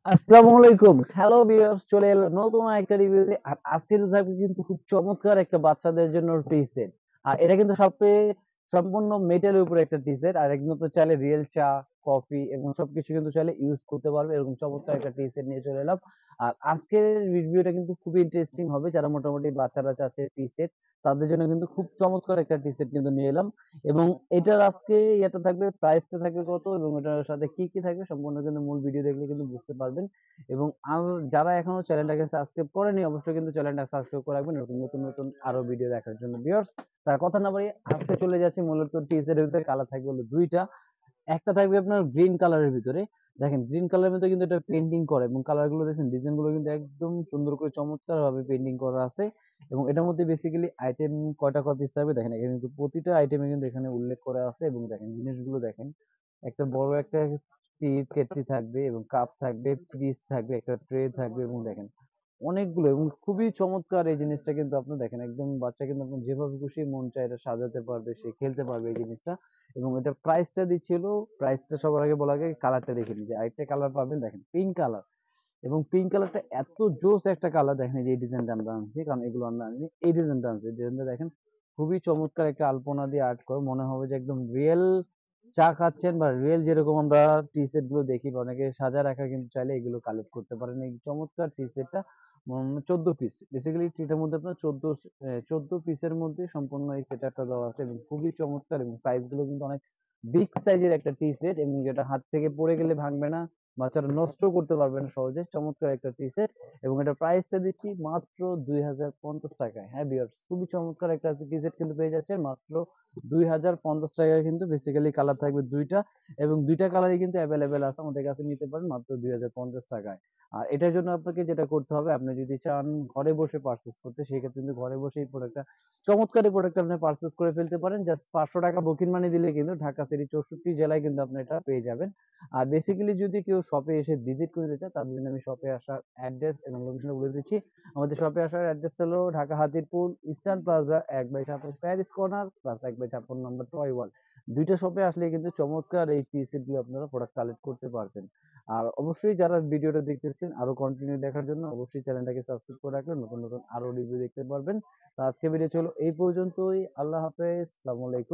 আসসালামু আলাইকুম। Hello viewers, চলে এলাম নতুন একটা রিভিউতে। আর আজকে তো থাকবে কিন্তু খুব চমৎকার একটা বাচ্চাদের জন্য টি সেট। আর এটা কিন্তু সম্পূর্ণ মেটালের উপরে একটা টি সেট। আর একদম তো চাইলে রিয়েল চা, কফি এবং সবকিছু কিন্তু চাইলে ইউজ করতে পারবে। এরকম চমৎকার একটা টি সেট নিয়ে চলে এলাম। আর আজকের রিভিউটা কিন্তু খুবই ইন্টারেস্টিং হবে। যারা মোটামুটি বাচ্চারা চাচ্ছে টি সেট, তাদের জন্য কিন্তু খুব চমৎকার একটা টি সেট কিন্তু নিয়ে এলাম। এবং এটার আজকে ইয়েটা থাকবে, প্রাইসটা থাকবে কত এবং এটার সাথে কি কি থাকবে সম্পূর্ণ কিন্তু মূল ভিডিও দেখলে কিন্তু বুঝতে পারবেন। এবং যারা এখনো চ্যানেলটাকে সাবস্ক্রাইব করেনি অবশ্যই কিন্তু চ্যানেলটা সাবস্ক্রাইব করে রাখবেন এরকম নতুন নতুন আরো ভিডিও দেখার জন্য। ভিউয়ার্স, তার কথা না বাড়িয়ে আজকে চলে যাচ্ছি মূলত টি শার্টের ভিতরে। কালার থাকবে হলো দুইটা। একটা থাকবে আপনার গ্রিন কালারের ভিতরে। দেখেন গ্রিন কালারের ভিতরে কিন্তু এটা পেন্টিং করা এবং কালার গুলো দেখেন, ডিজাইন গুলো কিন্তু একদম সুন্দর করে চমৎকার ভাবে পেন্টিং করা আছে। এবং এটার মধ্যে বেসিক্যালি আইটেম কয়টা পিস থাকবে দেখেন, এখানে কিন্তু প্রতিটা আইটেমে কিন্তু এখানে উল্লেখ করা আছে। এবং দেখেন জিনিসগুলো দেখেন, একটা বড় একটা কেটলি থাকবে এবং কাপ থাকবে, পিস থাকবে, একটা ট্রে থাকবে এবং দেখেন অনেকগুলো এবং খুবই চমৎকার এই জিনিসটা। কিন্তু আপনি দেখেন একদম বাচ্চা কিন্তু আপনার যেভাবে খুশি মন চায় এটা সাজাতে পারবে, সে খেলতে পারবে এই জিনিসটা। এবং এটা প্রাইসটা দিচ্ছিল, প্রাইসটা সবার আগে বলা আগে কালারটা দেখে নিই। যে আরেকটা কালার পাবেন দেখেন, পিঙ্ক কালার। এবং পিঙ্ক কালারটা এত জোস একটা কালার। দেখেন এই যে ডিজাইনটা আমরা আনছি, কারণ এগুলো আমরা আনি, এই ডিজাইনটা আনছি। ডিজাইনটা দেখেন খুবই চমৎকার একটা আলপনা দিয়ে আর্ট করে, মনে হবে যে একদম রিয়েল চা খাচ্ছেন বা রিয়েল যেরকম আমরা টি সেট গুলো দেখি বা অনেকে সাজা রাখা, কিন্তু চাইলে এগুলো কালেক্ট করতে পারেন। এই চমৎকার টি সেটটা 14 পিস, বেসিক্যালি এটার মধ্যে আপনার 14 পিসের মধ্যে সম্পূর্ণ এই সেট আপটা দেওয়া আছে এবং খুবই চমৎকার। এবং সাইজ গুলো কিন্তু অনেক বিগ সাইজের একটা টি সেট এবং যেটা হাত থেকে পড়ে গেলে ভাঙবে না, বাচ্চারা নষ্ট করতে পারবে না সহজে। চমৎকার একটা টি সেট এবং এটা প্রাইসটা দিচ্ছি মাত্র 2050 টাকায়। হ্যাঁ ভিউয়ার্স, খুবই চমৎকার একটা টি সেট কিন্তু পেয়ে যাচ্ছে মাত্র 2050 টাকায়। কিন্তু বেসিক্যালি কালার থাকবে দুইটা এবং দুইটা কালারই কিন্তু অ্যাভেলেবেল আছে আমাদের কাছে, নিতে পারেন মাত্র 2050 টাকায়। আর এটার জন্য আপনাকে যেটা করতে হবে, আপনি যদি চান ঘরে বসে পারচেস করতে, সেক্ষেত্রে কিন্তু ঘরে বসে এই প্রোডাক্টটা, চমৎকার এই প্রোডাক্টটা আপনি পারচেস করে ফেলতে পারেন। জাস্ট 500 টাকা বুকিং মানি দিলে কিন্তু ঢাকা সিটি 64 জেলায় কিন্তু আপনি এটা পেয়ে যাবেন। আর বেসিক্যালি যদি কেউ শপে এসে ভিজিট করতে চায়, তার জন্য আমি শপে আসার অ্যাড্রেস এবং লোকেশনটা বলে দিচ্ছি। আমাদের শপে আসার অ্যাড্রেস হলো Dhaka Hatirpul eastern plaza 1/27 Paris corner plus 1/56 নম্বর টয় ওয়াল। দুইটা শপে আসলে কিন্তু চমৎকার এই টি সেট গুলো আপনারা প্রোডাক্ট কালেক্ট করতে পারবেন। আর অবশ্যই যারা ভিডিওটা দেখতেছেন আরো কন্টিনিউ দেখার জন্য অবশ্যই চ্যানেলটাকে সাবস্ক্রাইব করে রাখবেন, নতুন নতুন আরো রিভিউ দেখতে পারবেন। তো আজকে ভিডিও চলো এই পর্যন্তই। আল্লাহ হাফেজ, আসসালামু আলাইকুম।